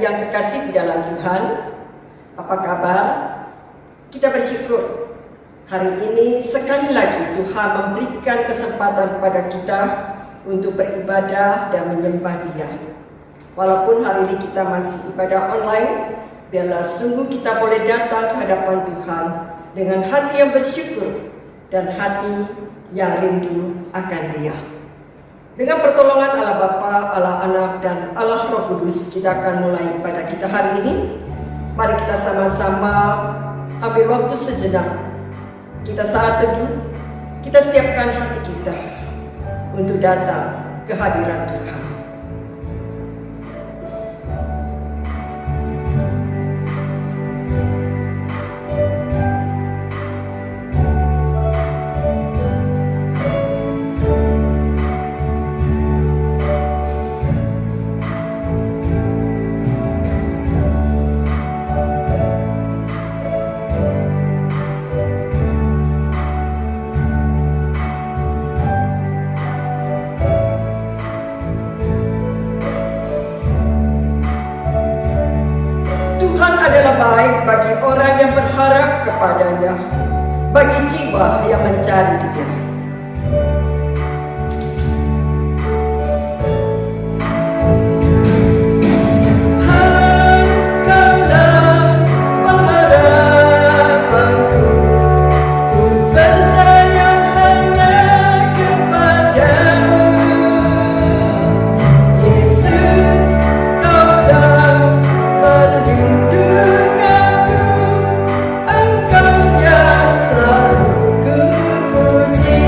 yang kekasih di dalam Tuhan, apa kabar? Kita bersyukur hari ini sekali lagi Tuhan memberikan kesempatan kepada kita untuk beribadah dan menyembah Dia. Walaupun hari ini kita masih ibadah online, biarlah sungguh kita boleh datang ke hadapan Tuhan dengan hati yang bersyukur dan hati yang rindu akan Dia. Dengan pertolongan Allah Bapa, Allah Anak, dan Allah Roh Kudus, kita akan mulai ibadah kita hari ini. Mari kita sama-sama ambil waktu sejenak. Kita saat teduh, kita siapkan hati kita untuk datang ke hadirat Tuhan. Baik bagi orang yang berharap kepadanya, bagi jiwa yang mencari Dia. Puji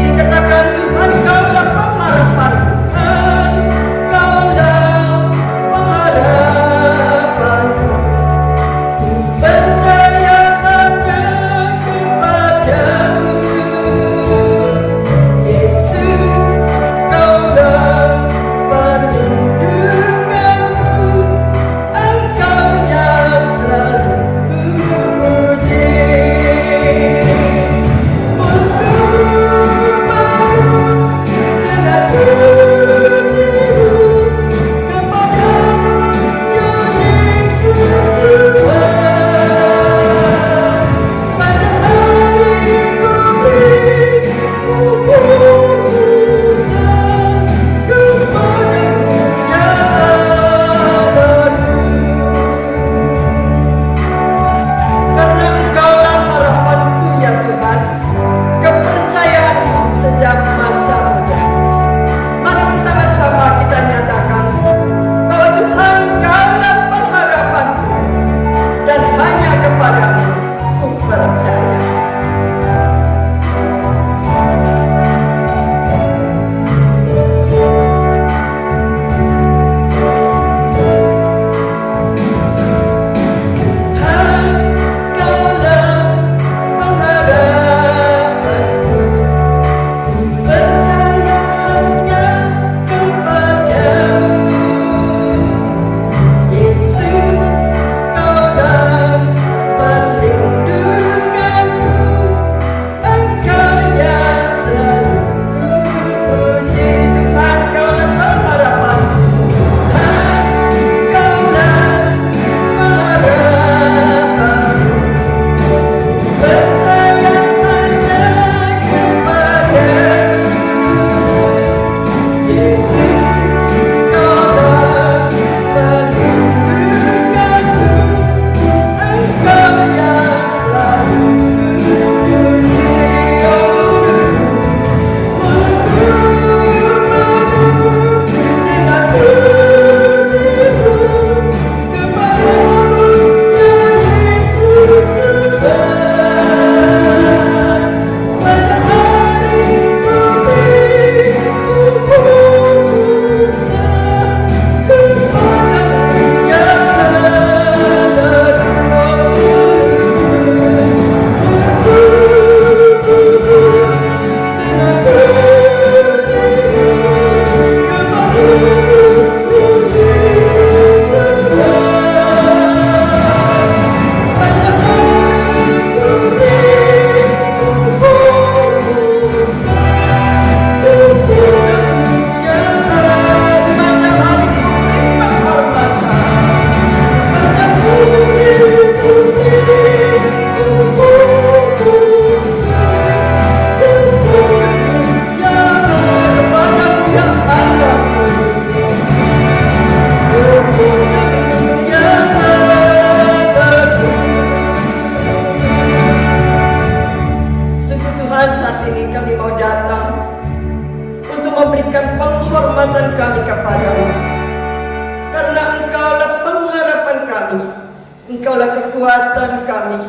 Engkaulah kekuatan kami,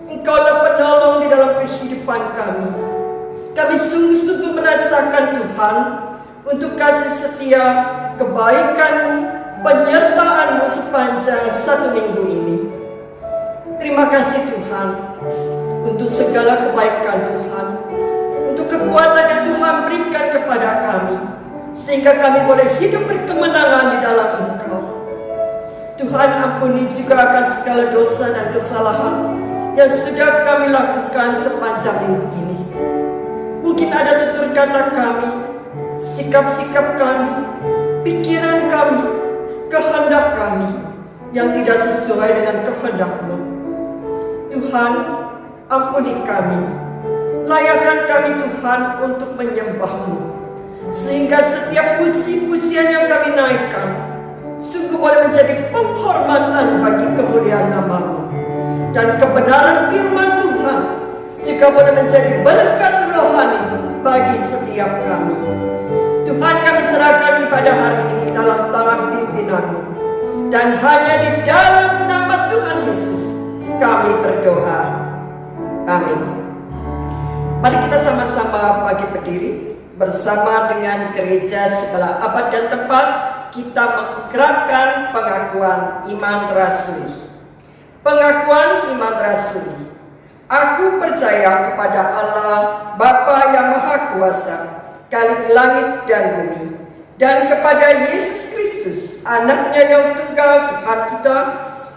Engkaulah penolong di dalam kehidupan kami. Kami sungguh-sungguh merasakan Tuhan untuk kasih setia, kebaikan-Mu, penyertaan-Mu sepanjang 1 minggu ini. Terima kasih Tuhan untuk segala kebaikan Tuhan, untuk kekuatan yang Tuhan berikan kepada kami, sehingga kami boleh hidup berkemenangan di dalam Engkau. Tuhan, ampuni juga akan segala dosa dan kesalahan yang sudah kami lakukan sepanjang minggu ini. Mungkin ada tutur kata kami, sikap-sikap kami, pikiran kami, kehendak kami yang tidak sesuai dengan kehendak-Mu. Tuhan, ampuni kami. Layakkan kami Tuhan untuk menyembah-Mu, sehingga setiap puji-pujian yang kami naikkan sungguh boleh menjadi penghormatan bagi kemuliaan nama-Mu. Dan kebenaran firman Tuhan juga boleh menjadi berkat rohani bagi setiap kami. Tuhan, kami serahkan ibadah hari ini dalam tangan pimpinan-Mu. Dan hanya di dalam nama Tuhan Yesus kami berdoa. Amin. Mari kita sama-sama bagi berdiri bersama dengan gereja segala abad dan tempat. Kita mengikrarkan pengakuan iman rasuli. Pengakuan iman rasuli. Aku percaya kepada Allah, Bapa yang Maha Kuasa, Khalik langit dan bumi, dan kepada Yesus Kristus, Anaknya yang tunggal Tuhan kita,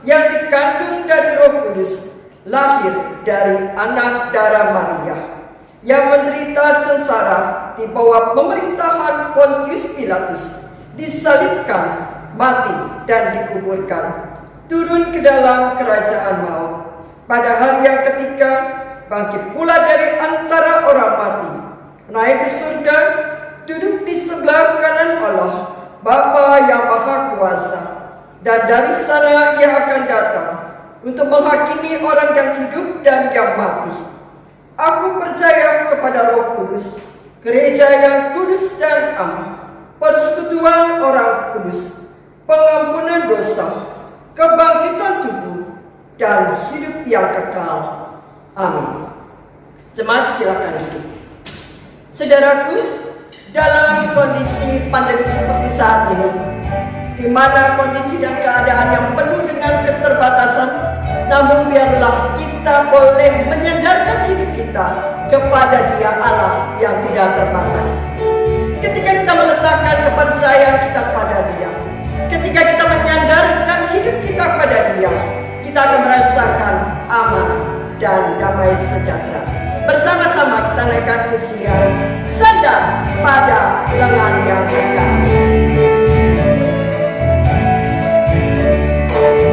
yang dikandung dari Roh Kudus, lahir dari anak darah Maria, yang menderita sengsara di bawah pemerintahan Pontius Pilatus, disalibkan, mati, dan dikuburkan, turun ke dalam kerajaan maut. Pada hari yang ketiga, bangkit pula dari antara orang mati, naik ke surga, duduk di sebelah kanan Allah, Bapa yang Maha Kuasa, dan dari sana Ia akan datang untuk menghakimi orang yang hidup dan yang mati. Aku percaya kepada Roh Kudus, gereja yang kudus dan am, persekutuan orang kudus, pengampunan dosa, kebangkitan tubuh, dan hidup yang kekal. Amin. Jemaat, silakan duduk. Saudaraku, dalam kondisi pandemi seperti saat ini, di mana kondisi dan keadaan yang penuh dengan keterbatasan, namun biarlah kita boleh menyandarkan hidup kita kepada Dia Allah yang tidak terbatas. Ketika kita meletakkan kepercayaan kita kepada Dia, ketika kita menyandarkan hidup kita kepada Dia, kita akan merasakan aman dan damai sejahtera. Bersama-sama kita naikkan pujian Sandar pada lengan yang kekal. Yeah.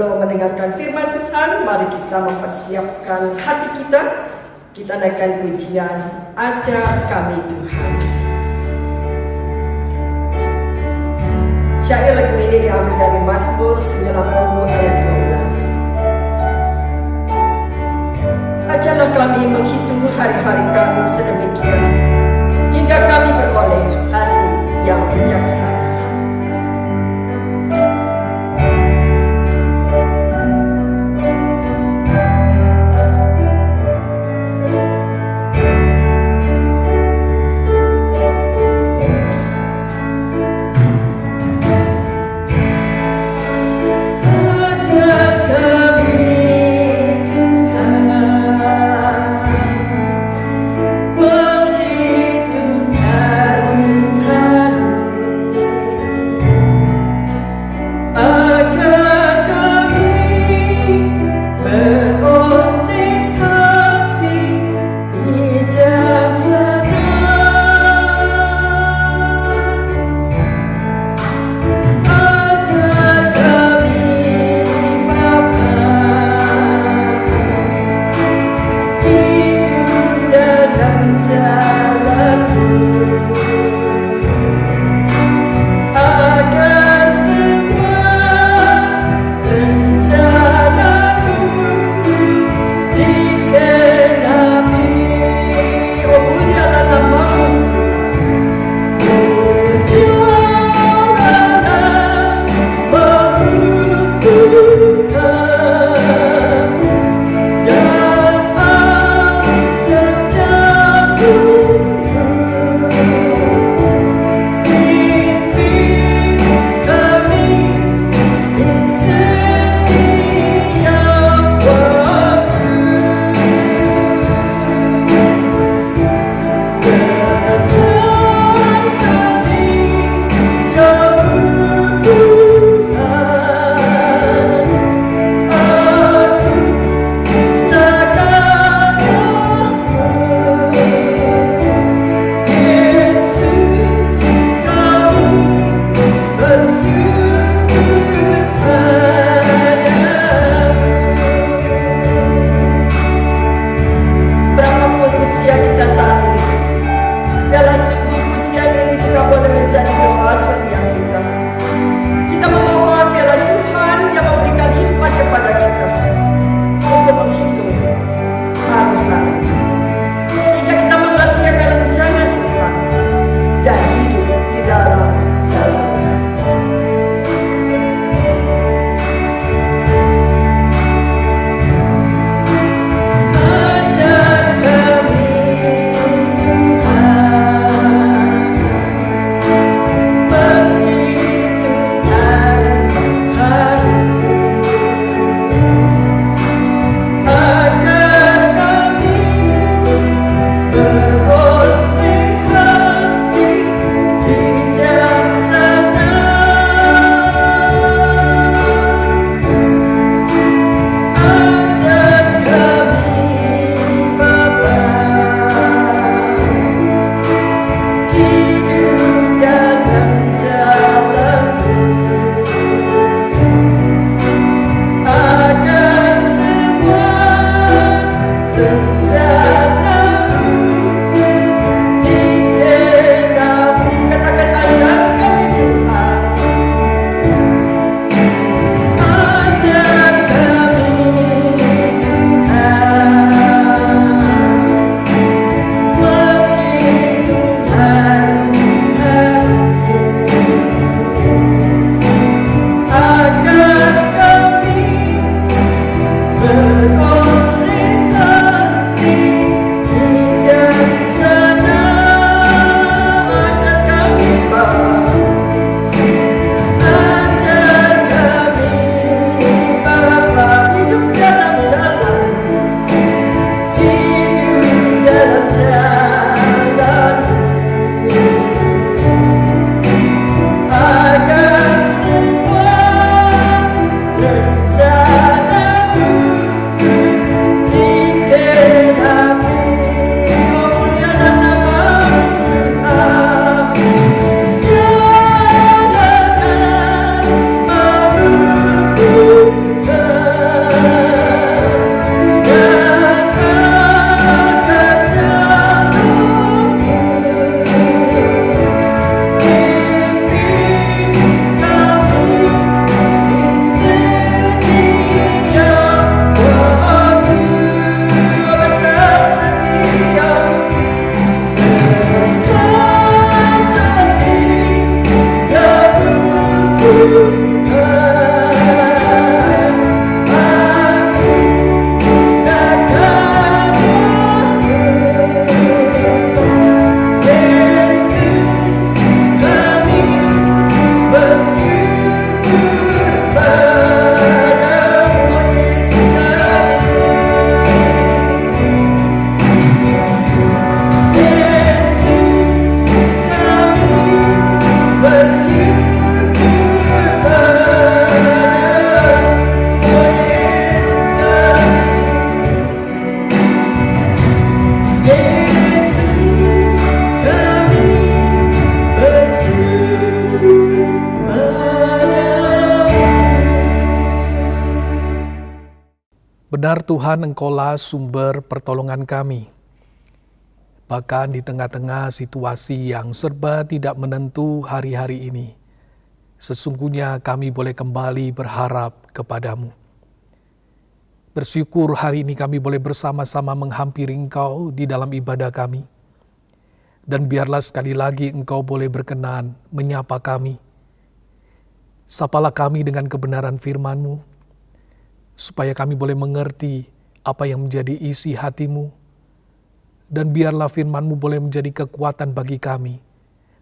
Sebelum mendengarkan firman Tuhan, mari kita mempersiapkan hati kita. Kita naikkan pujian, Ajar Kami Tuhan. Syair lagu ini diambil dari Mazmur 90 ayat 12. Ajarlah kami menghitung hari-hari kami sedemikian, hingga kami beroleh hati yang bijaksana. Ajarlah Benar Tuhan, Engkaulah sumber pertolongan kami. Bahkan di tengah-tengah situasi yang serba tidak menentu hari-hari ini, sesungguhnya kami boleh kembali berharap kepadamu. Bersyukur hari ini kami boleh bersama-sama menghampiri Engkau di dalam ibadah kami. Dan biarlah sekali lagi Engkau boleh berkenan menyapa kami. Sapalah kami dengan kebenaran firman-Mu, supaya kami boleh mengerti apa yang menjadi isi hati-Mu. Dan biarlah firman-Mu boleh menjadi kekuatan bagi kami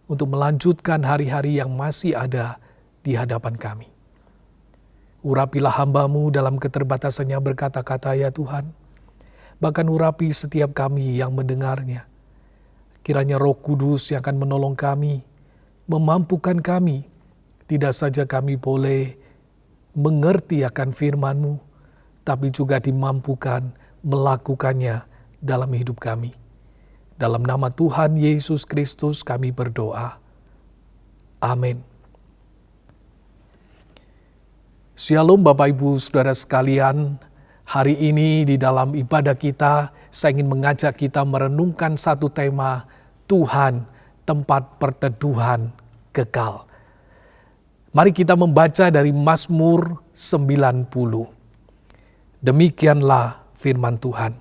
untuk melanjutkan hari-hari yang masih ada di hadapan kami. Urapilah hamba-Mu dalam keterbatasannya berkata-kata ya Tuhan. Bahkan urapi setiap kami yang mendengarnya. Kiranya Roh Kudus yang akan menolong kami, memampukan kami. Tidak saja kami boleh mengerti akan firman-Mu, tapi juga dimampukan melakukannya dalam hidup kami. Dalam nama Tuhan Yesus Kristus kami berdoa. Amin. Shalom Bapak Ibu Saudara sekalian, hari ini di dalam ibadah kita, saya ingin mengajak kita merenungkan satu tema, Tuhan, tempat perteduhan kekal. Mari kita membaca dari Mazmur 90. Demikianlah firman Tuhan.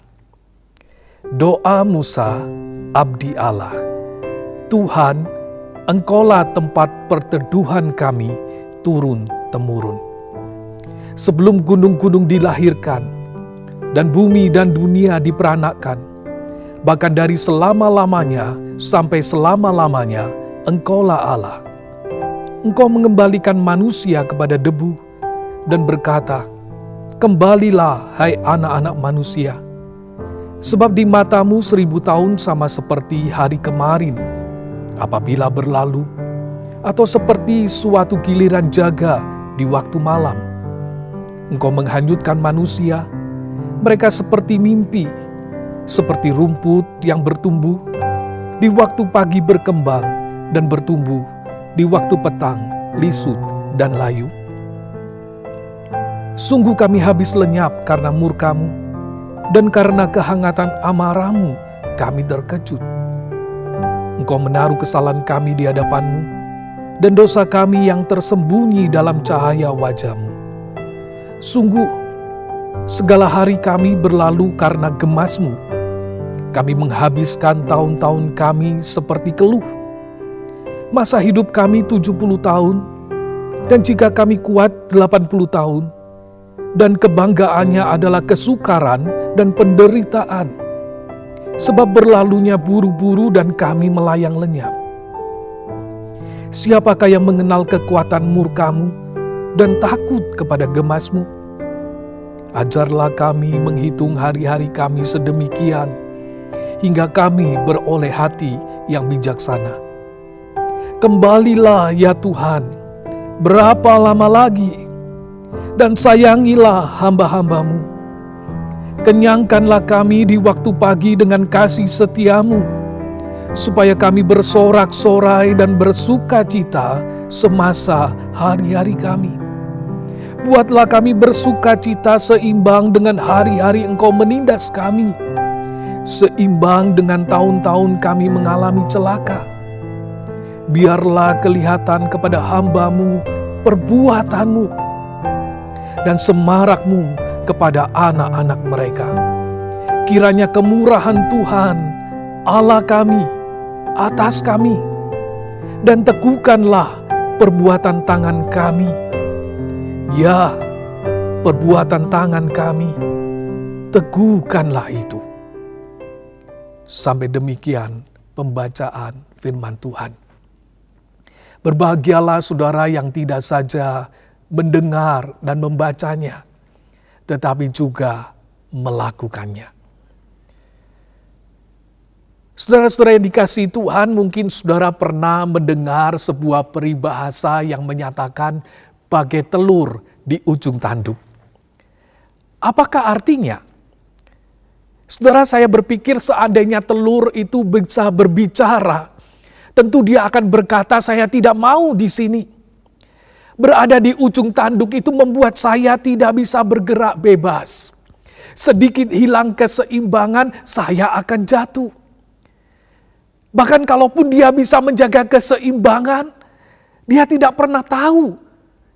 Doa Musa, abdi Allah. Tuhan, Engkaulah tempat perteduhan kami turun-temurun. Sebelum gunung-gunung dilahirkan, dan bumi dan dunia diperanakkan, bahkan dari selama-lamanya sampai selama-lamanya, Engkaulah Allah. Engkau mengembalikan manusia kepada debu, dan berkata, kembalilah hai anak-anak manusia, sebab di mata-Mu 1000 tahun sama seperti hari kemarin, apabila berlalu, atau seperti suatu giliran jaga di waktu malam. Engkau menghanyutkan manusia, mereka seperti mimpi, seperti rumput yang bertumbuh, di waktu pagi berkembang dan bertumbuh, di waktu petang lisut dan layu. Sungguh kami habis lenyap karena murka-Mu, dan karena kehangatan amarah-Mu kami terkejut. Engkau menaruh kesalahan kami di hadapan-Mu, dan dosa kami yang tersembunyi dalam cahaya wajah-Mu. Sungguh, segala hari kami berlalu karena gemas-Mu. Kami menghabiskan tahun-tahun kami seperti keluh. Masa hidup kami 70 tahun, dan jika kami kuat 80 tahun, dan kebanggaannya adalah kesukaran dan penderitaan. Sebab berlalunya buru-buru dan kami melayang lenyap. Siapakah yang mengenal kekuatan murka-Mu dan takut kepada gemas-Mu? Ajarlah kami menghitung hari-hari kami sedemikian, hingga kami beroleh hati yang bijaksana. Kembalilah ya Tuhan, berapa lama lagi? Dan sayangilah hamba-hamba-Mu. Kenyangkanlah kami di waktu pagi dengan kasih setia-Mu, supaya kami bersorak-sorai dan bersuka cita semasa hari-hari kami. Buatlah kami bersuka cita seimbang dengan hari-hari Engkau menindas kami, seimbang dengan tahun-tahun kami mengalami celaka. Biarlah kelihatan kepada hamba-Mu perbuatan-Mu, dan semarak-Mu kepada anak-anak mereka. Kiranya kemurahan Tuhan, Allah kami, atas kami, dan teguhkanlah perbuatan tangan kami. Ya, perbuatan tangan kami, teguhkanlah itu. Sampai demikian pembacaan firman Tuhan. Berbahagialah saudara yang tidak saja mendengar dan membacanya, tetapi juga melakukannya. Saudara-saudara yang dikasihi Tuhan, mungkin saudara pernah mendengar sebuah peribahasa yang menyatakan bagai telur di ujung tanduk. Apakah artinya? Saudara, saya berpikir seandainya telur itu bisa berbicara, tentu dia akan berkata, saya tidak mau di sini. Berada di ujung tanduk itu membuat saya tidak bisa bergerak bebas. Sedikit hilang keseimbangan, saya akan jatuh. Bahkan kalaupun dia bisa menjaga keseimbangan, dia tidak pernah tahu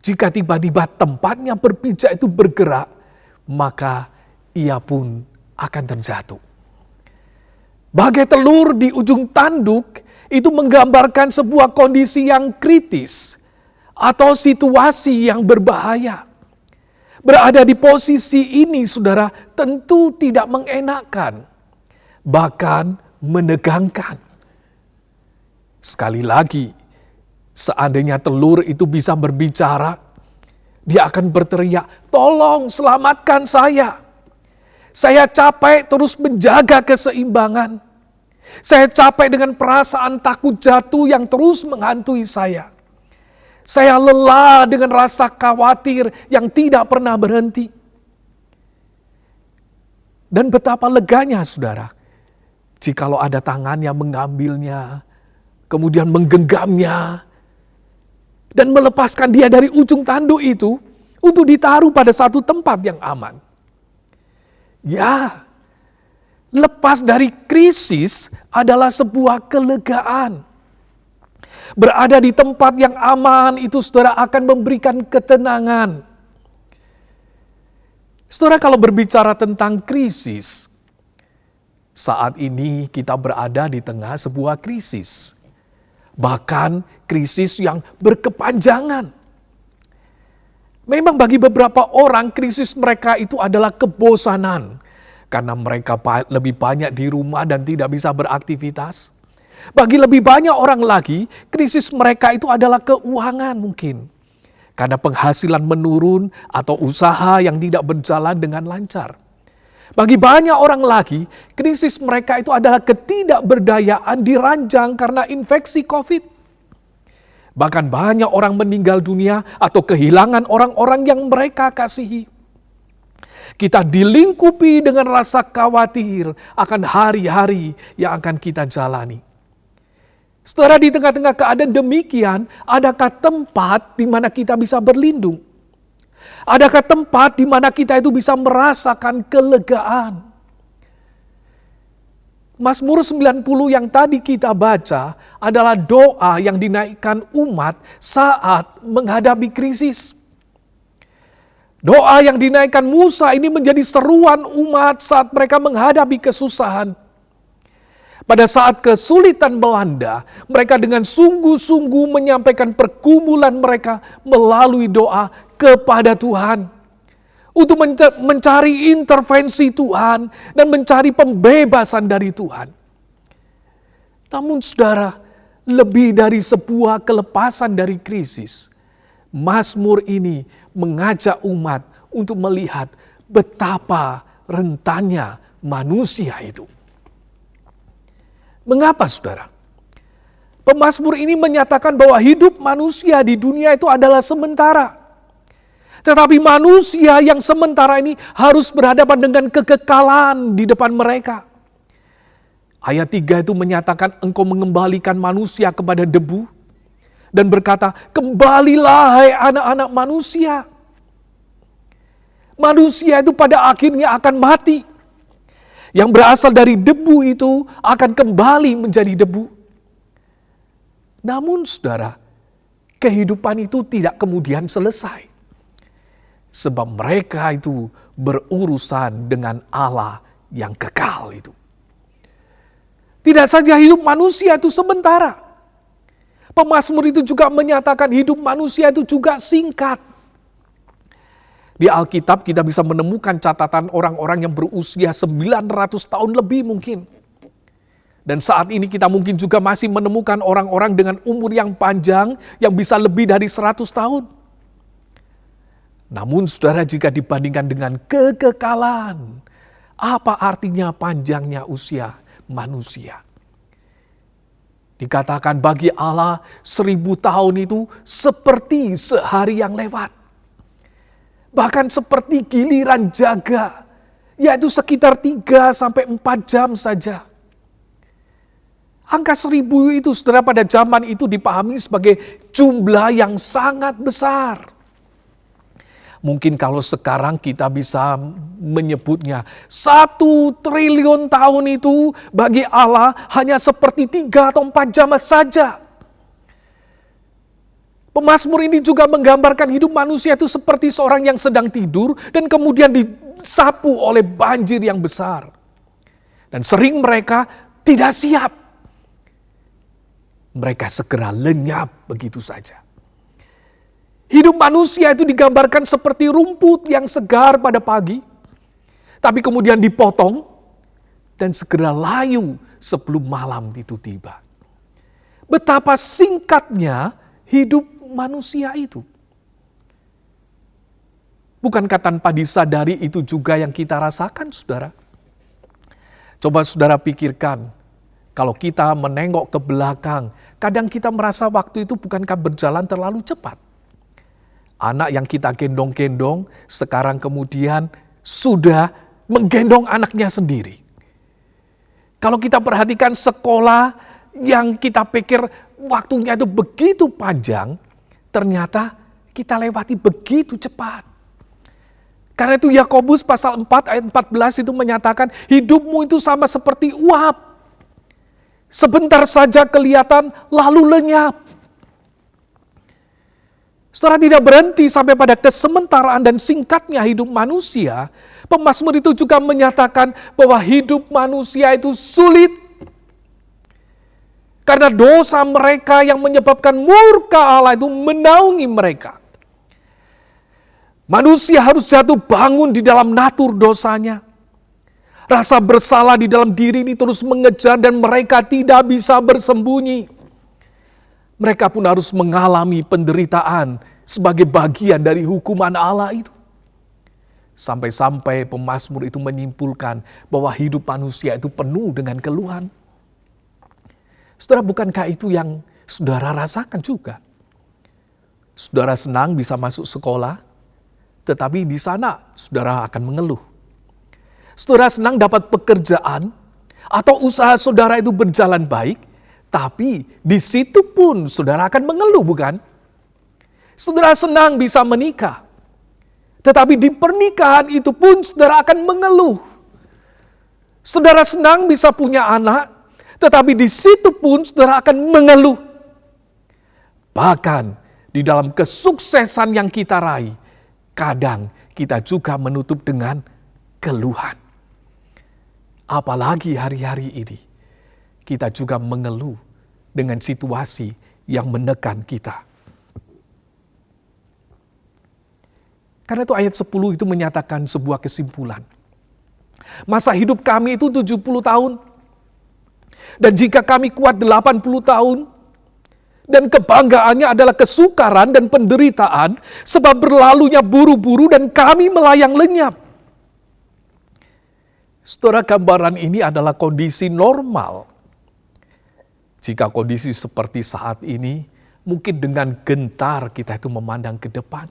jika tiba-tiba tempatnya berpijak itu bergerak, maka ia pun akan terjatuh. Bagai telur di ujung tanduk itu menggambarkan sebuah kondisi yang kritis atau situasi yang berbahaya. Berada di posisi ini, saudara, tentu tidak mengenakan, bahkan menegangkan. Sekali lagi, seandainya telur itu bisa berbicara, dia akan berteriak, "Tolong selamatkan saya. Saya capek terus menjaga keseimbangan. Saya capek dengan perasaan takut jatuh yang terus menghantui saya. Saya lelah dengan rasa khawatir yang tidak pernah berhenti." Dan betapa leganya, saudara, jikalau ada tangan yang mengambilnya, kemudian menggenggamnya, dan melepaskan dia dari ujung tanduk itu untuk ditaruh pada satu tempat yang aman. Ya, lepas dari krisis adalah sebuah kelegaan. Berada di tempat yang aman itu, saudara, akan memberikan ketenangan. Saudara, kalau berbicara tentang krisis, saat ini kita berada di tengah sebuah krisis. Bahkan krisis yang berkepanjangan. Memang bagi beberapa orang krisis mereka itu adalah kebosanan. Karena mereka lebih banyak di rumah dan tidak bisa beraktivitas. Bagi lebih banyak orang lagi, krisis mereka itu adalah keuangan mungkin. Karena penghasilan menurun atau usaha yang tidak berjalan dengan lancar. Bagi banyak orang lagi, krisis mereka itu adalah ketidakberdayaan diranjang karena infeksi COVID. Bahkan banyak orang meninggal dunia atau kehilangan orang-orang yang mereka kasihi. Kita dilingkupi dengan rasa khawatir akan hari-hari yang akan kita jalani. Saudara, di tengah-tengah keadaan demikian, adakah tempat di mana kita bisa berlindung? Adakah tempat di mana kita itu bisa merasakan kelegaan? Mazmur 90 yang tadi kita baca adalah doa yang dinaikkan umat saat menghadapi krisis. Doa yang dinaikkan Musa ini menjadi seruan umat saat mereka menghadapi kesusahan. Pada saat kesulitan melanda, mereka dengan sungguh-sungguh menyampaikan pergumulan mereka melalui doa kepada Tuhan. Untuk mencari intervensi Tuhan dan mencari pembebasan dari Tuhan. Namun saudara, lebih dari sebuah kelepasan dari krisis, Mazmur ini mengajak umat untuk melihat betapa rentannya manusia itu. Mengapa, saudara? Pemazmur ini menyatakan bahwa hidup manusia di dunia itu adalah sementara. Tetapi manusia yang sementara ini harus berhadapan dengan kekekalan di depan mereka. Ayat 3 itu menyatakan, "Engkau mengembalikan manusia kepada debu dan berkata, kembalilah hai anak-anak manusia." Manusia itu pada akhirnya akan mati. Yang berasal dari debu itu akan kembali menjadi debu. Namun saudara, kehidupan itu tidak kemudian selesai. Sebab mereka itu berurusan dengan Allah yang kekal itu. Tidak saja hidup manusia itu sementara. Pemazmur itu juga menyatakan hidup manusia itu juga singkat. Di Alkitab kita bisa menemukan catatan orang-orang yang berusia 900 tahun lebih mungkin. Dan saat ini kita mungkin juga masih menemukan orang-orang dengan umur yang panjang yang bisa lebih dari 100 tahun. Namun saudara, jika dibandingkan dengan kekekalan, apa artinya panjangnya usia manusia? Dikatakan bagi Allah 1000 tahun itu seperti sehari yang lewat. Bahkan seperti giliran jaga, yaitu sekitar 3-4 jam saja. Angka 1000 itu saudara pada zaman itu dipahami sebagai jumlah yang sangat besar. Mungkin kalau sekarang kita bisa menyebutnya 1 triliun tahun itu bagi Allah hanya seperti 3 atau 4 jam saja. Pemazmur ini juga menggambarkan hidup manusia itu seperti seorang yang sedang tidur dan kemudian disapu oleh banjir yang besar. Dan sering mereka tidak siap. Mereka segera lenyap begitu saja. Hidup manusia itu digambarkan seperti rumput yang segar pada pagi, tapi kemudian dipotong dan segera layu sebelum malam itu tiba. Betapa singkatnya hidup manusia itu. Bukankah tanpa disadari itu juga yang kita rasakan, saudara? Coba saudara pikirkan, kalau kita menengok ke belakang, kadang kita merasa waktu itu bukankah berjalan terlalu cepat. Anak yang kita gendong-gendong sekarang kemudian sudah menggendong anaknya sendiri. Kalau kita perhatikan sekolah yang kita pikir waktunya itu begitu panjang, ternyata kita lewati begitu cepat. Karena itu Yakobus pasal 4 ayat 14 itu menyatakan hidupmu itu sama seperti uap. Sebentar saja kelihatan lalu lenyap. Saudara, tidak berhenti sampai pada kesementaraan dan singkatnya hidup manusia. Pemazmur itu juga menyatakan bahwa hidup manusia itu sulit. Karena dosa mereka yang menyebabkan murka Allah itu menaungi mereka. Manusia harus jatuh bangun di dalam natur dosanya. Rasa bersalah di dalam diri ini terus mengejar dan mereka tidak bisa bersembunyi. Mereka pun harus mengalami penderitaan sebagai bagian dari hukuman Allah itu. Sampai-sampai pemazmur itu menyimpulkan bahwa hidup manusia itu penuh dengan keluhan. Saudara, bukankah itu yang saudara rasakan juga? Saudara senang bisa masuk sekolah, tetapi di sana saudara akan mengeluh. Saudara senang dapat pekerjaan, atau usaha saudara itu berjalan baik, tapi di situ pun saudara akan mengeluh, bukan? Saudara senang bisa menikah, tetapi di pernikahan itu pun saudara akan mengeluh. Saudara senang bisa punya anak, tetapi di situ pun saudara akan mengeluh. Bahkan di dalam kesuksesan yang kita raih, kadang kita juga menutup dengan keluhan. Apalagi hari-hari ini, kita juga mengeluh dengan situasi yang menekan kita. Karena itu ayat 10 itu menyatakan sebuah kesimpulan. Masa hidup kami itu 70 tahun. Dan jika kami kuat 80 tahun, dan kebanggaannya adalah kesukaran dan penderitaan, sebab berlalunya buru-buru dan kami melayang lenyap. Saudara, gambaran ini adalah kondisi normal. Jika kondisi seperti saat ini, mungkin dengan gentar kita itu memandang ke depan.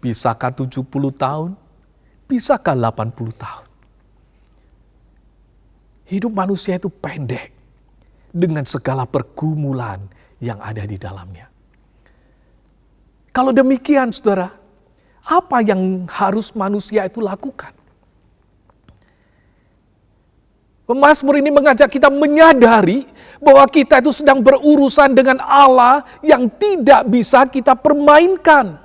Bisakah 70 tahun? Bisakah 80 tahun? Hidup manusia itu pendek dengan segala pergumulan yang ada di dalamnya. Kalau demikian, saudara, apa yang harus manusia itu lakukan? Pemazmur ini mengajak kita menyadari bahwa kita itu sedang berurusan dengan Allah yang tidak bisa kita permainkan.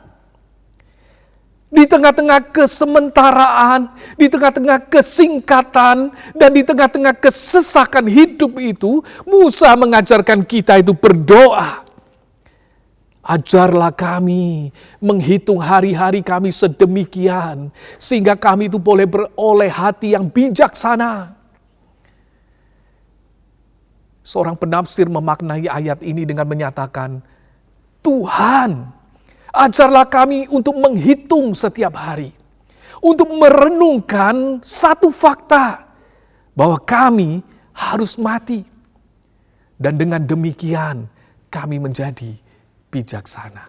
Di tengah-tengah kesementaraan, di tengah-tengah kesingkatan, dan di tengah-tengah kesesakan hidup itu, Musa mengajarkan kita itu berdoa. Ajarlah kami menghitung hari-hari kami sedemikian, sehingga kami itu boleh beroleh hati yang bijaksana. Seorang penafsir memaknai ayat ini dengan menyatakan, Tuhan, ajarlah kami untuk menghitung setiap hari. Untuk merenungkan satu fakta, bahwa kami harus mati. Dan dengan demikian kami menjadi bijaksana.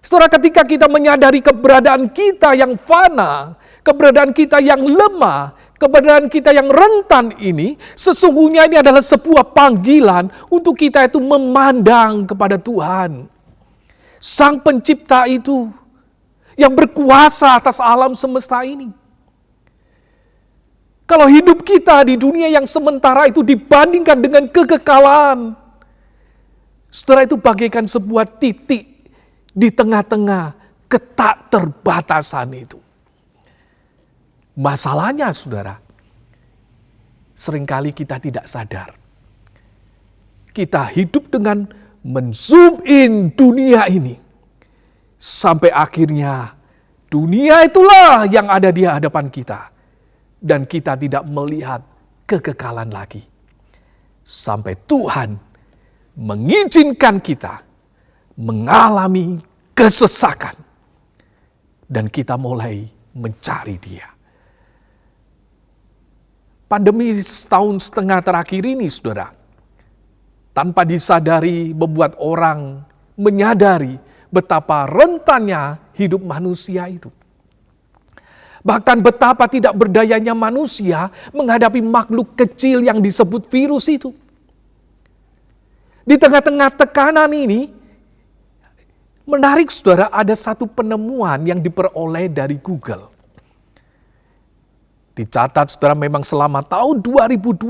Saudara, ketika kita menyadari keberadaan kita yang fana, keberadaan kita yang lemah, keberadaan kita yang rentan ini, sesungguhnya ini adalah sebuah panggilan untuk kita itu memandang kepada Tuhan. Sang pencipta itu, yang berkuasa atas alam semesta ini. Kalau hidup kita di dunia yang sementara itu dibandingkan dengan kekekalan, saudara, itu bagaikan sebuah titik di tengah-tengah ketakterbatasan itu. Masalahnya, saudara, seringkali kita tidak sadar. Kita hidup dengan men-zoom in dunia ini. Sampai akhirnya dunia itulah yang ada di hadapan kita. Dan kita tidak melihat kekekalan lagi. Sampai Tuhan mengizinkan kita mengalami kesesakan. Dan kita mulai mencari Dia. Pandemi setahun setengah terakhir ini, saudara, tanpa disadari membuat orang menyadari betapa rentannya hidup manusia itu. Bahkan betapa tidak berdayanya manusia menghadapi makhluk kecil yang disebut virus itu. Di tengah-tengah tekanan ini, menarik saudara, ada satu penemuan yang diperoleh dari Google. Dicatat saudara, memang selama tahun 2020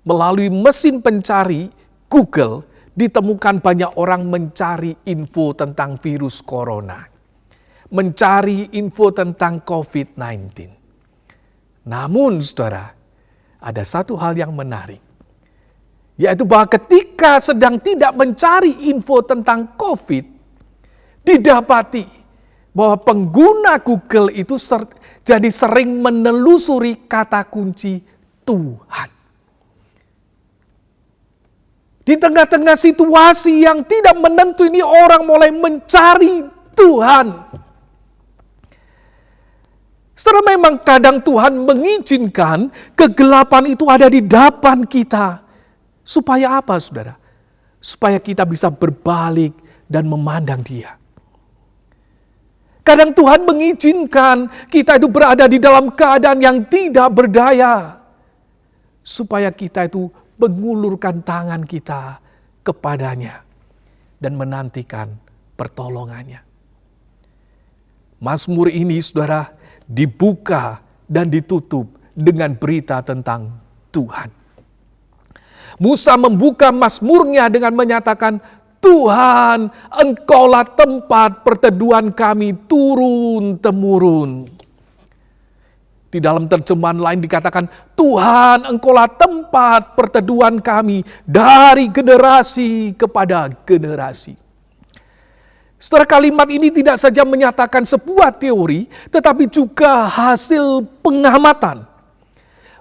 melalui mesin pencari Google ditemukan banyak orang mencari info tentang virus corona. Mencari info tentang COVID-19. Namun saudara, ada satu hal yang menarik. Yaitu bahwa ketika sedang tidak mencari info tentang COVID, didapati bahwa pengguna Google itu jadi sering menelusuri kata kunci Tuhan. Di tengah-tengah situasi yang tidak menentu ini, orang mulai mencari Tuhan. Setelah memang kadang Tuhan mengizinkan kegelapan itu ada di depan kita. Supaya apa, saudara? Supaya kita bisa berbalik dan memandang Dia. Kadang Tuhan mengizinkan kita itu berada di dalam keadaan yang tidak berdaya. Supaya kita itu mengulurkan tangan kita kepadanya dan menantikan pertolongannya. Mazmur ini, saudara, dibuka dan ditutup dengan berita tentang Tuhan. Musa membuka mazmurnya dengan menyatakan, Tuhan, Engkaulah tempat perteduhan kami turun-temurun. Di dalam terjemahan lain dikatakan, Tuhan, Engkaulah tempat perteduhan kami dari generasi kepada generasi. Setelah kalimat ini tidak saja menyatakan sebuah teori, tetapi juga hasil pengamatan.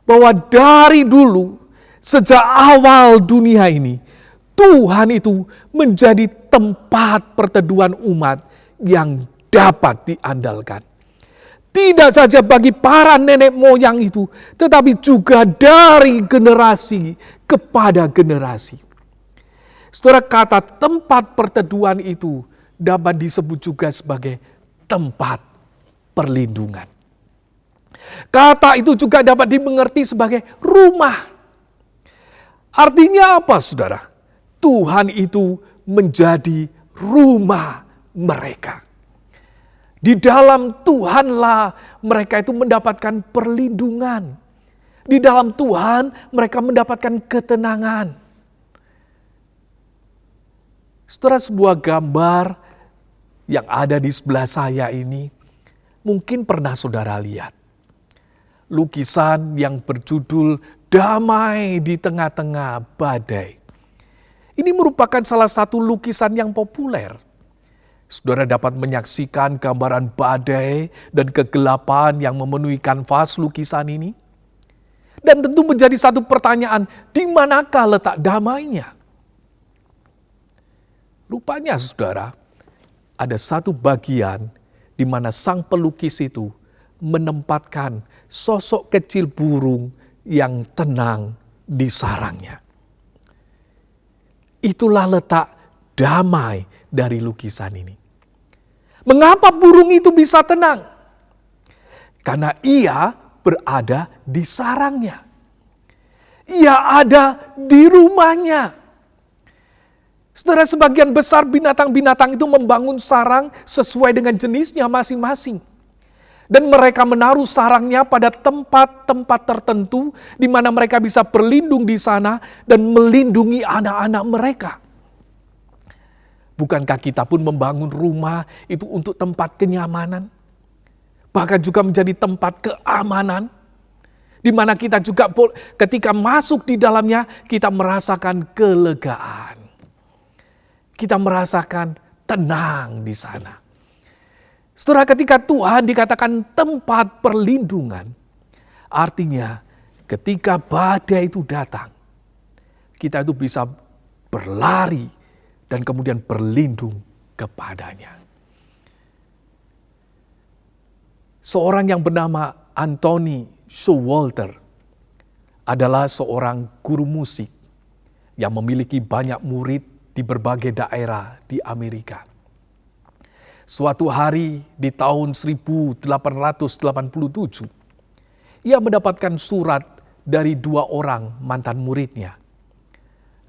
Bahwa dari dulu, sejak awal dunia ini, Tuhan itu menjadi tempat perteduhan umat yang dapat diandalkan. Tidak saja bagi para nenek moyang itu, tetapi juga dari generasi kepada generasi. Saudara, kata tempat perteduhan itu dapat disebut juga sebagai tempat perlindungan. Kata itu juga dapat dimengerti sebagai rumah. Artinya apa, saudara? Tuhan itu menjadi rumah mereka. Di dalam Tuhanlah mereka itu mendapatkan perlindungan. Di dalam Tuhan mereka mendapatkan ketenangan. Setelah sebuah gambar yang ada di sebelah saya ini, mungkin pernah saudara lihat. Lukisan yang berjudul Damai di Tengah-Tengah Badai. Ini merupakan salah satu lukisan yang populer. Saudara dapat menyaksikan gambaran badai dan kegelapan yang memenuhi kanvas lukisan ini. Dan tentu menjadi satu pertanyaan, di manakah letak damainya? Rupanya, saudara, ada satu bagian di mana sang pelukis itu menempatkan sosok kecil burung yang tenang di sarangnya. Itulah letak damai dari lukisan ini. Mengapa burung itu bisa tenang? Karena ia berada di sarangnya. Ia ada di rumahnya. Saudara, sebagian besar binatang-binatang itu membangun sarang sesuai dengan jenisnya masing-masing. Dan mereka menaruh sarangnya pada tempat-tempat tertentu di mana mereka bisa berlindung di sana dan melindungi anak-anak mereka. Bukankah kita pun membangun rumah itu untuk tempat kenyamanan? Bahkan juga menjadi tempat keamanan. Di mana kita juga ketika masuk di dalamnya kita merasakan kelegaan. Kita merasakan tenang di sana. Setelah ketika Tuhan dikatakan tempat perlindungan, artinya ketika badai itu datang, kita itu bisa berlari dan kemudian berlindung kepadanya. Seorang yang bernama Anthony Showalter adalah seorang guru musik yang memiliki banyak murid di berbagai daerah di Amerika. Suatu hari di tahun 1887, ia mendapatkan surat dari 2 orang mantan muridnya.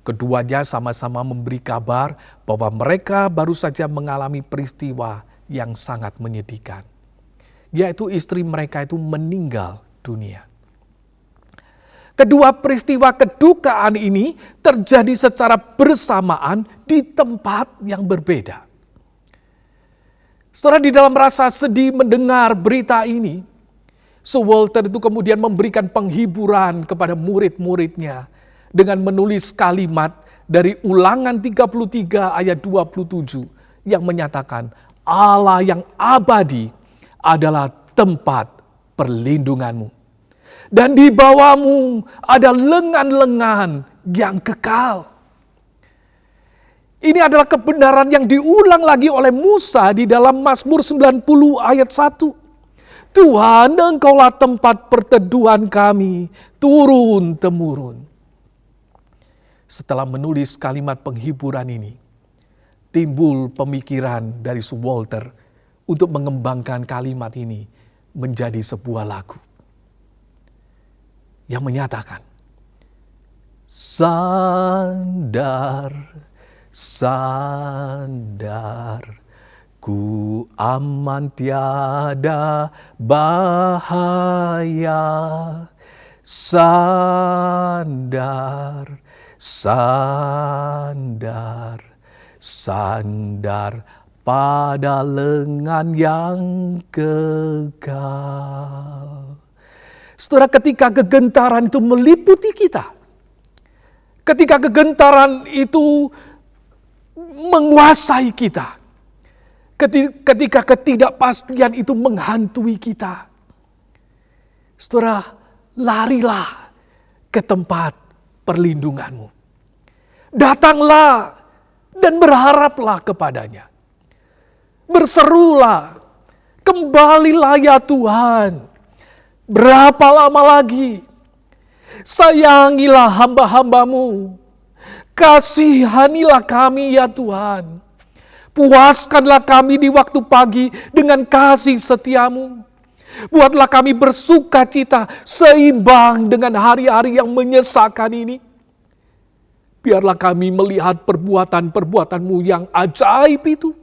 Keduanya sama-sama memberi kabar bahwa mereka baru saja mengalami peristiwa yang sangat menyedihkan, yaitu istri mereka itu meninggal dunia. Kedua peristiwa kedukaan ini terjadi secara bersamaan di tempat yang berbeda. Setelah di dalam rasa sedih mendengar berita ini, Showalter itu kemudian memberikan penghiburan kepada murid-muridnya dengan menulis kalimat dari Ulangan 33 ayat 27 yang menyatakan Allah yang abadi adalah tempat perlindunganmu. Dan di bawahmu ada lengan-lengan yang kekal. Ini adalah kebenaran yang diulang lagi oleh Musa di dalam Mazmur 90 ayat 1. Tuhan, Engkaulah tempat perteduhan kami turun-temurun. Setelah menulis kalimat penghiburan ini, timbul pemikiran dari Showalter untuk mengembangkan kalimat ini menjadi sebuah lagu yang menyatakan, sandar, sandar, ku aman tiada bahaya. Sandar, sandar, sandar pada lengan yang kekal. Saudara, ketika kegentaran itu meliputi kita, ketika kegentaran itu menguasai kita, ketika ketidakpastian itu menghantui kita, saudara, larilah ke tempat perlindunganmu. Datanglah dan berharaplah kepadanya. Berserulah, kembalilah ya Tuhan. Berapa lama lagi? Sayangilah hamba-hambamu. Kasihanilah kami ya Tuhan. Puaskanlah kami di waktu pagi dengan kasih setiamu. Buatlah kami bersuka cita seimbang dengan hari-hari yang menyesakan ini. Biarlah kami melihat perbuatan-perbuatanmu yang ajaib itu.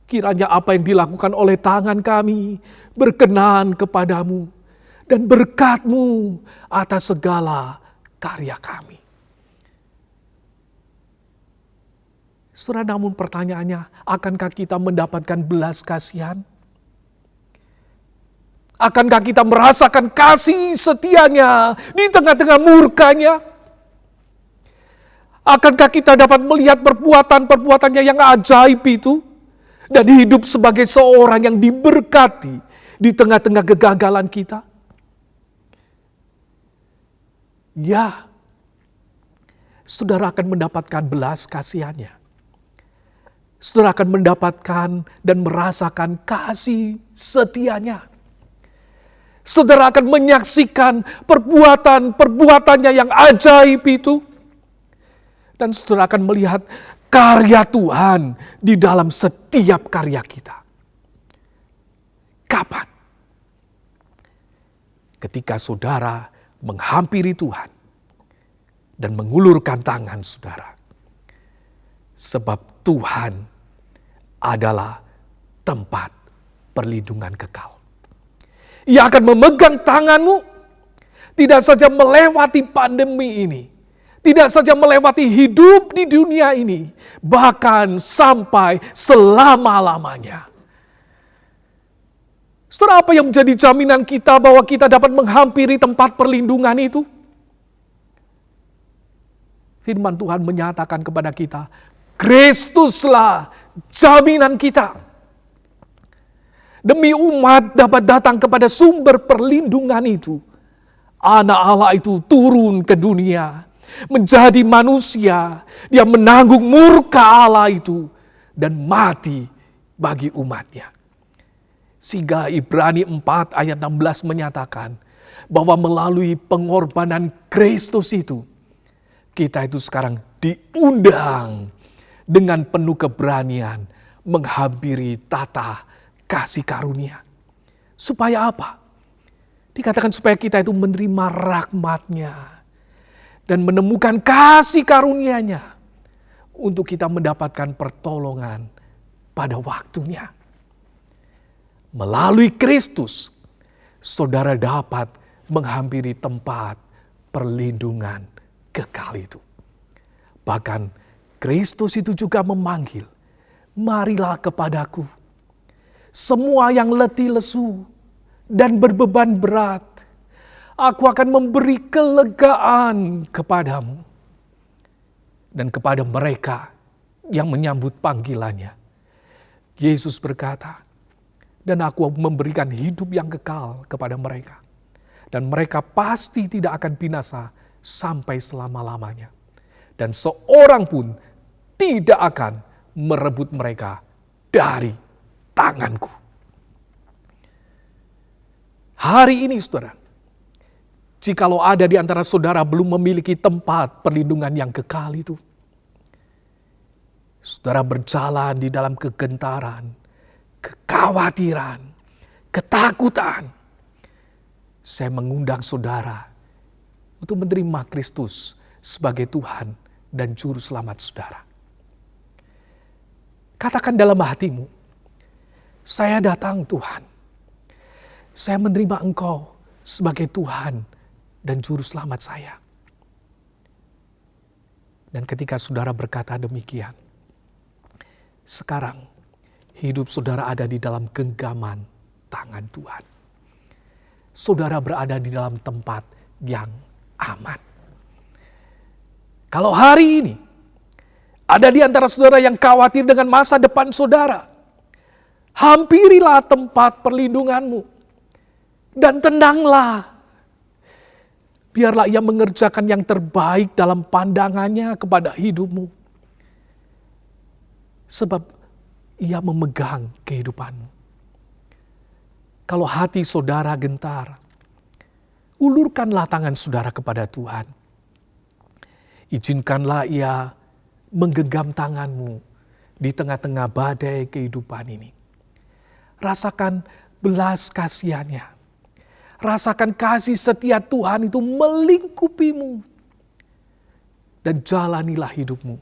Kiranya apa yang dilakukan oleh tangan kami berkenan kepadamu dan berkat-Mu atas segala karya kami. Saudara, namun pertanyaannya, akankah kita mendapatkan belas kasihan? Akankah kita merasakan kasih setianya di tengah-tengah murkanya? Akankah kita dapat melihat perbuatan-perbuatannya yang ajaib itu dan hidup sebagai seorang yang diberkati di tengah-tengah kegagalan kita? Ya, saudara akan mendapatkan belas kasihannya. Saudara akan mendapatkan dan merasakan kasih setianya. Saudara akan menyaksikan perbuatan-perbuatannya yang ajaib itu. Dan saudara akan melihat karya Tuhan di dalam setiap karya kita. Kapan? Ketika saudara menghampiri Tuhan dan mengulurkan tangan saudara Sebab Tuhan adalah tempat perlindungan kekal. Ia akan memegang tanganmu, tidak saja melewati pandemi ini, tidak saja melewati hidup di dunia ini, bahkan sampai selama-lamanya. Saudara, apa yang menjadi jaminan kita bahwa kita dapat menghampiri tempat perlindungan itu? Firman Tuhan menyatakan kepada kita, Kristuslah jaminan kita. Demi umat dapat datang kepada sumber perlindungan itu, Anak Allah itu turun ke dunia, menjadi manusia, dia menanggung murka Allah itu, dan mati bagi umatnya. Sehingga Ibrani 4 ayat 16 menyatakan bahwa melalui pengorbanan Kristus itu, kita itu sekarang diundang dengan penuh keberanian menghampiri tata kasih karunia. Supaya apa? Dikatakan supaya kita itu menerima rahmat-Nya dan menemukan kasih karunia-Nya untuk kita mendapatkan pertolongan pada waktunya. Melalui Kristus, saudara dapat menghampiri tempat perlindungan kekal itu. Bahkan Kristus itu juga memanggil, marilah kepadaku, semua yang letih lesu dan berbeban berat, aku akan memberi kelegaan kepadamu. Dan kepada mereka yang menyambut panggilannya, Yesus berkata, dan aku memberikan hidup yang kekal kepada mereka. Dan mereka pasti tidak akan binasa sampai selama-lamanya. Dan seorang pun tidak akan merebut mereka dari tanganku. Hari ini saudara, jikalau ada di antara saudara belum memiliki tempat perlindungan yang kekal itu, saudara berjalan di dalam kegentaran, kekhawatiran, ketakutan, saya mengundang saudara untuk menerima Kristus sebagai Tuhan dan Juru Selamat saudara. Katakan dalam hatimu, saya datang Tuhan. Saya menerima Engkau sebagai Tuhan dan Juru Selamat saya. Dan ketika saudara berkata demikian, sekarang hidup saudara ada di dalam genggaman tangan Tuhan. Saudara berada di dalam tempat yang aman. Kalau hari ini ada di antara saudara yang khawatir dengan masa depan saudara, hampirilah tempat perlindunganmu dan tenanglah. Biarlah Ia mengerjakan yang terbaik dalam pandangannya kepada hidupmu. Sebab Ia memegang kehidupanmu. Kalau hati saudara gentar, ulurkanlah tangan saudara kepada Tuhan. Izinkanlah Ia menggenggam tanganmu di tengah-tengah badai kehidupan ini. Rasakan belas kasihan-Nya. Rasakan kasih setia Tuhan itu melingkupimu. Dan jalanilah hidupmu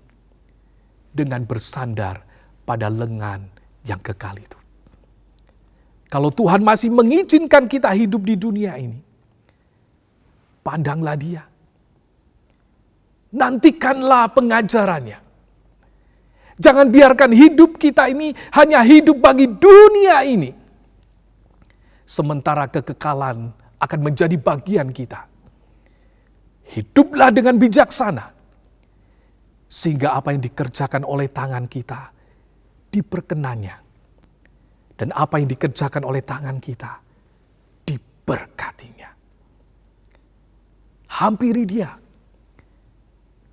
dengan bersandar pada lengan yang kekal itu. Kalau Tuhan masih mengizinkan kita hidup di dunia ini, pandanglah Dia. Nantikanlah pengajarannya. Jangan biarkan hidup kita ini hanya hidup bagi dunia ini. Sementara kekekalan akan menjadi bagian kita. Hiduplah dengan bijaksana. Sehingga apa yang dikerjakan oleh tangan kita diperkenannya. Dan apa yang dikerjakan oleh tangan kita diberkatinya. Hampiri Dia.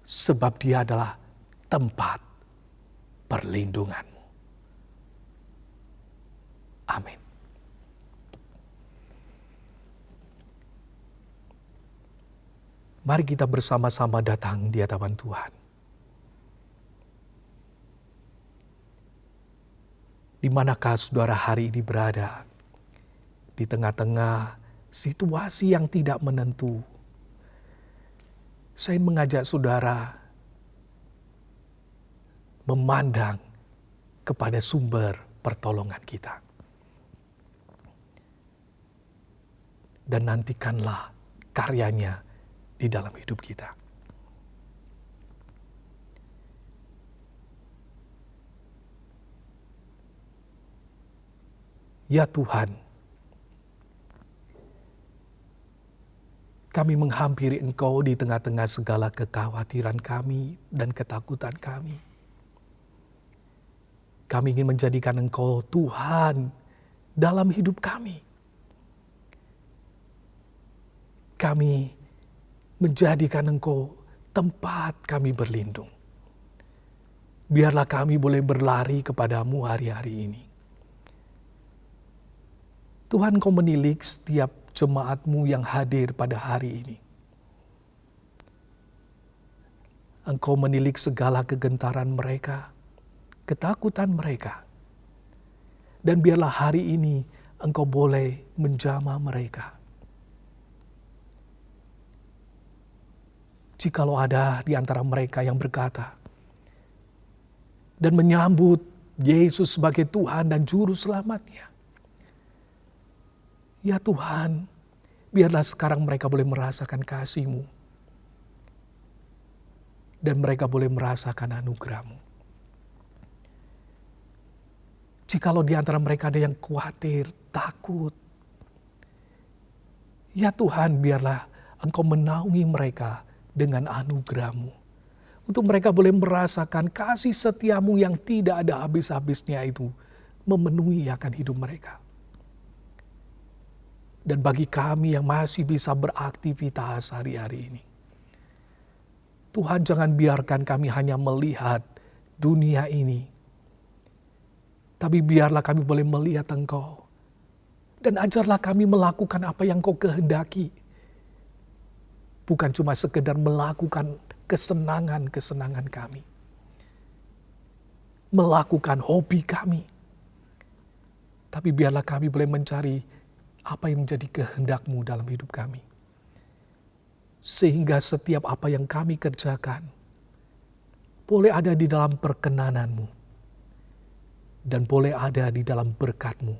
Sebab Dia adalah tempat perlindunganmu. Amin. Mari kita bersama-sama datang di hadapan Tuhan. Di manakah saudara hari ini berada? Di tengah-tengah situasi yang tidak menentu. Saya mengajak saudara memandang kepada sumber pertolongan kita. Dan nantikanlah karyanya di dalam hidup kita. Ya Tuhan, kami menghampiri Engkau di tengah-tengah segala kekhawatiran kami dan ketakutan kami. Kami ingin menjadikan Engkau Tuhan dalam hidup kami. Kami menjadikan Engkau tempat kami berlindung. Biarlah kami boleh berlari kepadamu hari-hari ini. Tuhan, Kau menilik setiap jemaat-Mu yang hadir pada hari ini. Engkau menilik segala kegentaran mereka, ketakutan mereka. Dan biarlah hari ini Engkau boleh menjamah mereka. Jikalau ada di antara mereka yang berkata dan menyambut Yesus sebagai Tuhan dan Juru Selamatnya, ya Tuhan, biarlah sekarang mereka boleh merasakan kasih-Mu. Dan mereka boleh merasakan anugerah-Mu. Jikalau di antara mereka ada yang khawatir, takut, ya Tuhan, biarlah Engkau menaungi mereka dengan anugerah-Mu. Untuk mereka boleh merasakan kasih setia-Mu yang tidak ada habis-habisnya itu memenuhi akan hidup mereka. Dan bagi kami yang masih bisa beraktivitas hari-hari ini, Tuhan, jangan biarkan kami hanya melihat dunia ini, tapi biarlah kami boleh melihat Engkau. Dan ajarlah kami melakukan apa yang Kau kehendaki. Bukan cuma sekedar melakukan kesenangan-kesenangan kami. Melakukan hobi kami. Tapi biarlah kami boleh mencari apa yang menjadi kehendak-Mu dalam hidup kami. Sehingga setiap apa yang kami kerjakan boleh ada di dalam perkenanan-Mu. Dan boleh ada di dalam berkat-Mu.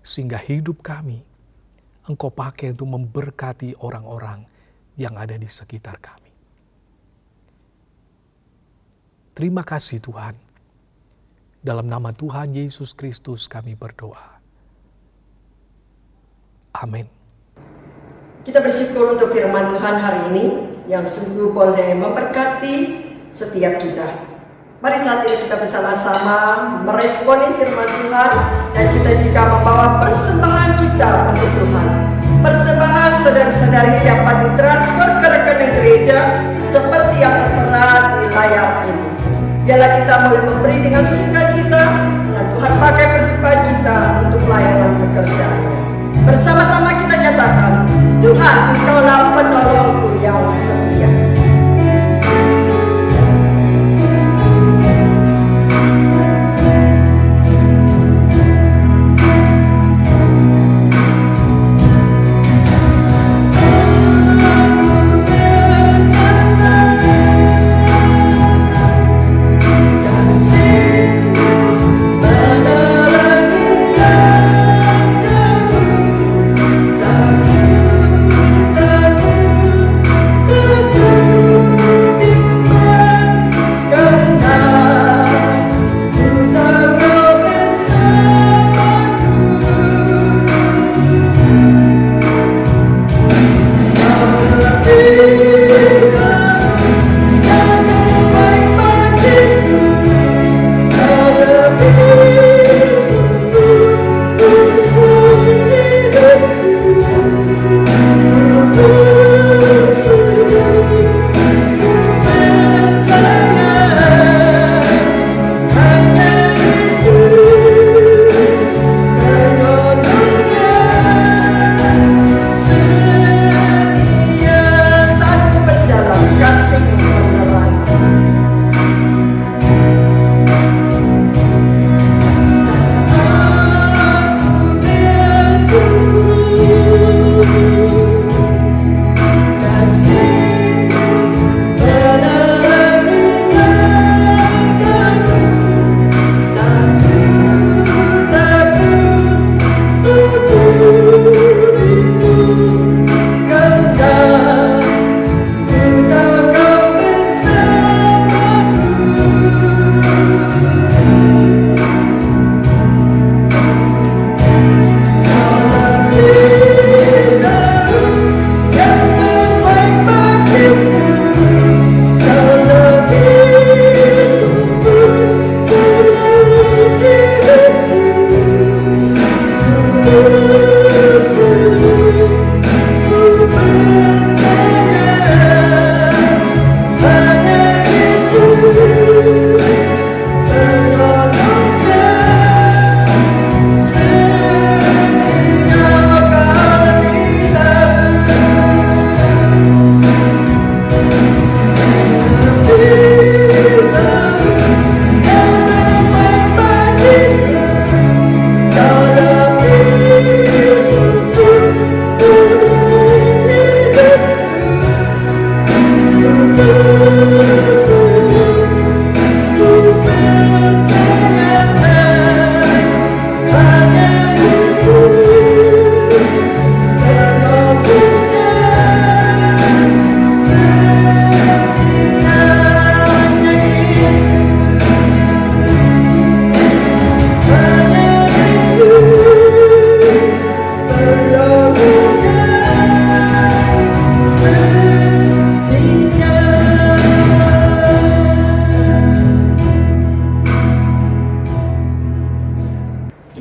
Sehingga hidup kami Engkau pakai untuk memberkati orang-orang yang ada di sekitar kami. Terima kasih Tuhan. Dalam nama Tuhan Yesus Kristus kami berdoa. Amin. Kita bersyukur untuk firman Tuhan hari ini yang sungguh boleh memberkati setiap kita. Mari saat ini kita bersama-sama meresponi firman Tuhan dan kita juga membawa persembahan kita untuk Tuhan. Persembahan saudara-saudari dapat ditransfer ke rekening gereja seperti yang tertera di layar ini. Biarlah kita boleh memberi dengan sukacita dan Tuhan pakai persembahan kita untuk pelayanan pekerjaannya. Bersama-sama kita nyatakan, Tuhan, Engkaulah penolongku yang setia.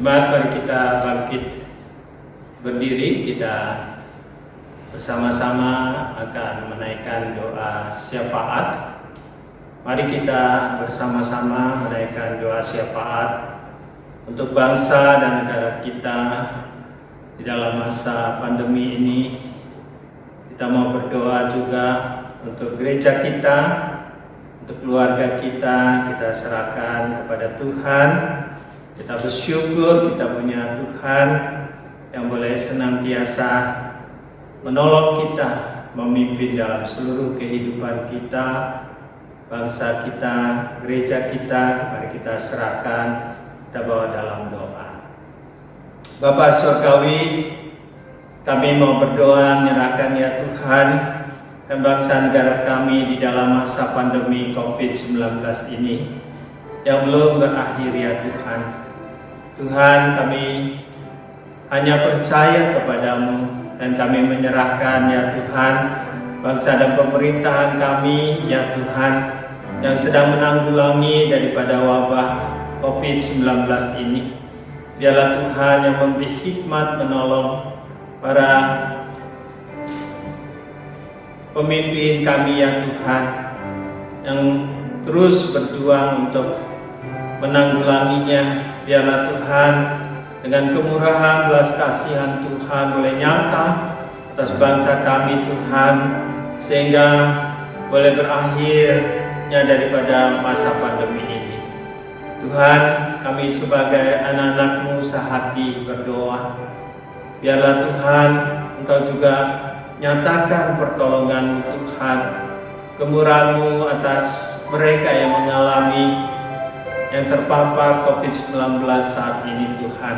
Jemaat, mari kita bangkit berdiri, kita bersama-sama akan menaikkan doa syafaat. Mari kita bersama-sama menaikkan doa syafaat untuk bangsa dan negara kita di dalam masa pandemi ini. Kita mau berdoa juga untuk gereja kita, untuk keluarga kita serahkan kepada Tuhan. Kita bersyukur kita punya Tuhan yang boleh senantiasa menolong kita, memimpin dalam seluruh kehidupan kita, bangsa kita, gereja kita. Mari kita serahkan, kita bawa dalam doa. Bapa Surgawi, kami mau berdoa menyerahkan ya Tuhan kan bangsa negara kami di dalam masa pandemi COVID-19 ini yang belum berakhir ya Tuhan. Tuhan, kami hanya percaya kepadamu dan kami menyerahkan ya Tuhan bangsa dan pemerintahan kami ya Tuhan yang sedang menanggulangi daripada wabah COVID-19 ini. Biarlah Tuhan yang memberi hikmat menolong para pemimpin kami ya Tuhan yang terus berjuang untuk menanggulanginya. Biarlah Tuhan dengan kemurahan belas kasihan Tuhan boleh nyata atas bangsa kami Tuhan, sehingga boleh berakhirnya daripada masa pandemi ini. Tuhan, kami sebagai anak-anak-Mu sehati berdoa. Biarlah Tuhan Engkau juga nyatakan pertolongan-Mu Tuhan, kemurahan-Mu atas mereka yang mengalami yang terpapar COVID-19 saat ini Tuhan.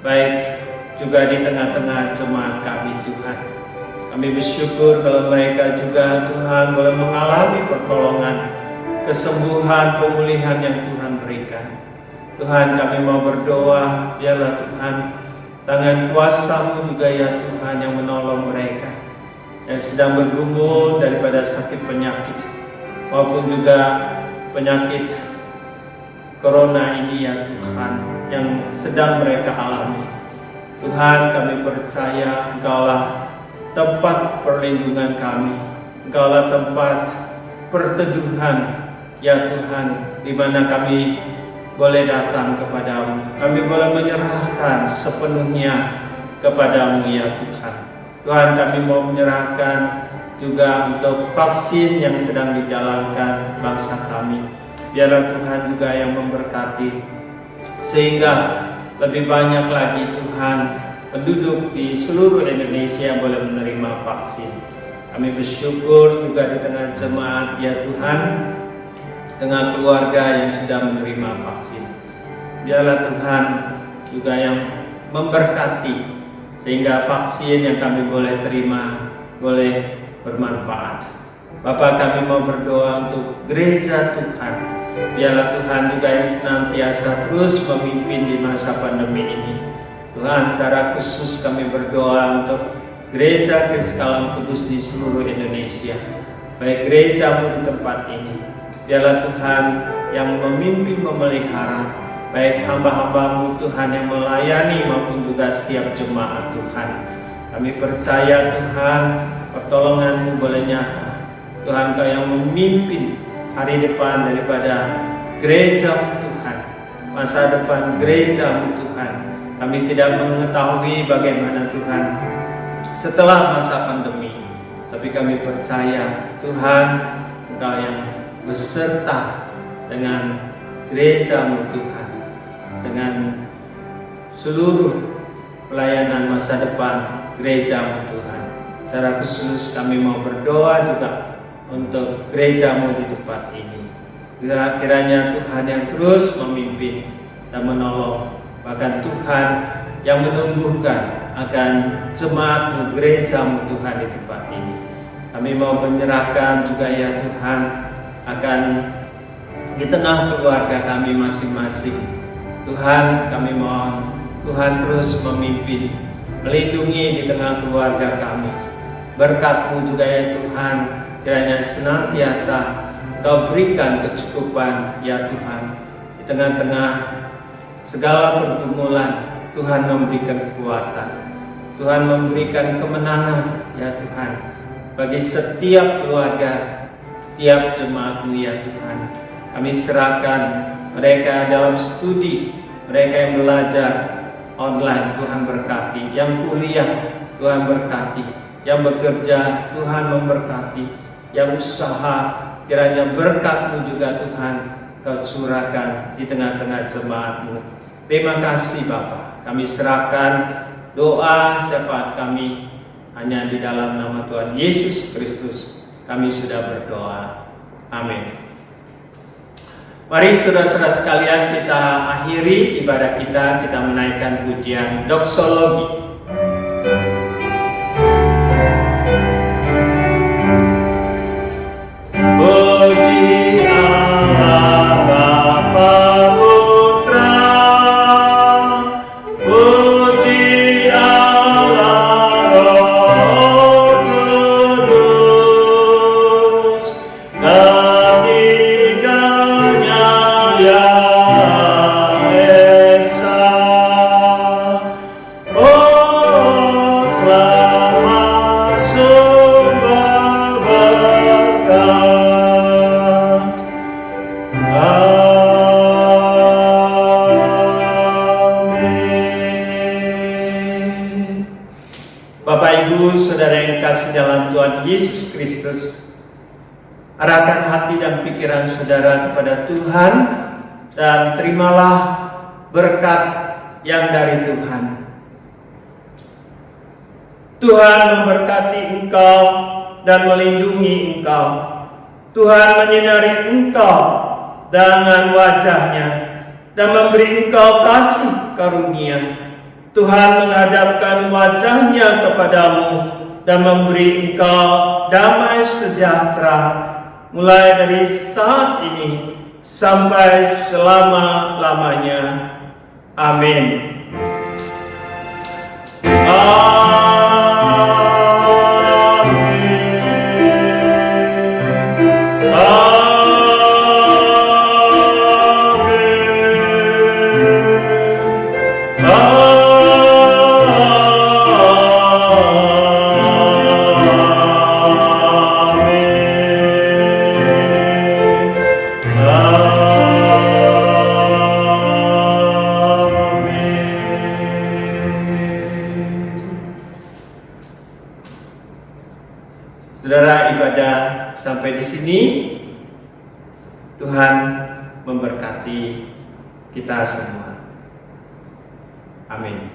Baik juga di tengah-tengah jemaat kami Tuhan. Kami bersyukur kalau mereka juga Tuhan boleh mengalami pertolongan, kesembuhan, pemulihan yang Tuhan berikan. Tuhan, kami mau berdoa, biarlah Tuhan tangan kuasa-Mu juga ya Tuhan yang menolong mereka yang sedang bergumul daripada sakit penyakit maupun juga penyakit Corona ini ya Tuhan yang sedang mereka alami. Tuhan, kami percaya Engkaulah tempat perlindungan kami, Engkaulah tempat perteduhan ya Tuhan, di mana kami boleh datang kepadamu, kami boleh menyerahkan sepenuhnya kepadamu ya Tuhan. Tuhan, kami mau menyerahkan juga untuk vaksin yang sedang dijalankan bangsa kami. Biarlah Tuhan juga yang memberkati, sehingga lebih banyak lagi Tuhan penduduk di seluruh Indonesia yang boleh menerima vaksin. Kami bersyukur juga di tengah jemaat ya Tuhan, dengan keluarga yang sudah menerima vaksin. Biarlah Tuhan juga yang memberkati, sehingga vaksin yang kami boleh terima boleh bermanfaat. Bapa, kami mau berdoa untuk gereja Tuhan. Biarlah Tuhan juga yang senantiasa terus memimpin di masa pandemi ini. Tuhan, secara khusus kami berdoa untuk gereja Kristus Kalam Kudus di seluruh Indonesia, baik gerejamu di tempat ini. Biarlah Tuhan yang memimpin memelihara, baik hamba-hambamu Tuhan yang melayani maupun juga setiap jemaat Tuhan. Kami percaya Tuhan, pertolongan-Mu boleh nyata. Tuhan, Kau yang memimpin hari depan daripada gereja Tuhan, masa depan gereja Tuhan. Kami tidak mengetahui bagaimana Tuhan setelah masa pandemi, tapi kami percaya Tuhan, Engkau yang beserta dengan gereja Tuhan, dengan seluruh pelayanan masa depan gereja Tuhan. Secara khusus kami mau berdoa juga untuk gereja-Mu di tempat ini. Kiranya Tuhan yang terus memimpin dan menolong, bahkan Tuhan yang menumbuhkan akan jemaat-Mu, gereja-Mu Tuhan di tempat ini. Kami mau menyerahkan juga ya Tuhan akan di tengah keluarga kami masing-masing. Tuhan, kami mohon Tuhan terus memimpin, melindungi di tengah keluarga kami. Berkat-Mu juga ya Tuhan, kiranya senantiasa Kau berikan kecukupan ya Tuhan. Di tengah-tengah segala pergumulan, Tuhan memberikan kekuatan, Tuhan memberikan kemenangan ya Tuhan bagi setiap keluarga, setiap jemaat-Mu ya Tuhan. Kami serahkan mereka dalam studi, mereka yang belajar online, Tuhan berkati, yang kuliah Tuhan berkati, yang bekerja Tuhan memberkati, yang usaha kiranya berkat-Mu juga Tuhan Kau curahkan di tengah-tengah jemaat-Mu. Terima kasih Bapa. Kami serahkan doa syafaat kami hanya di dalam nama Tuhan Yesus Kristus. Kami sudah berdoa. Amin. Mari saudara-saudara sekalian, kita akhiri ibadah kita menaikkan pujian doksologi. Puji Allah Bapa Putra, puji Allah Roh Kudus, ketiganya yang esa. Oh, selamat sumber berkat. Amin. Bapak Ibu, saudara yang kasih dalam Tuhan Yesus Kristus, arahkan hati dan pikiran saudara kepada Tuhan dan terimalah berkat yang dari Tuhan. Tuhan memberkati engkau dan melindungi engkau. Tuhan menyinari engkau dengan wajahnya dan memberi engkau kasih karunia. Tuhan menghadapkan wajahnya kepadamu dan memberi engkau damai sejahtera, mulai dari saat ini sampai selama-lamanya. Amin. Saudara, ibadah sampai di sini. Tuhan memberkati kita semua. Amin.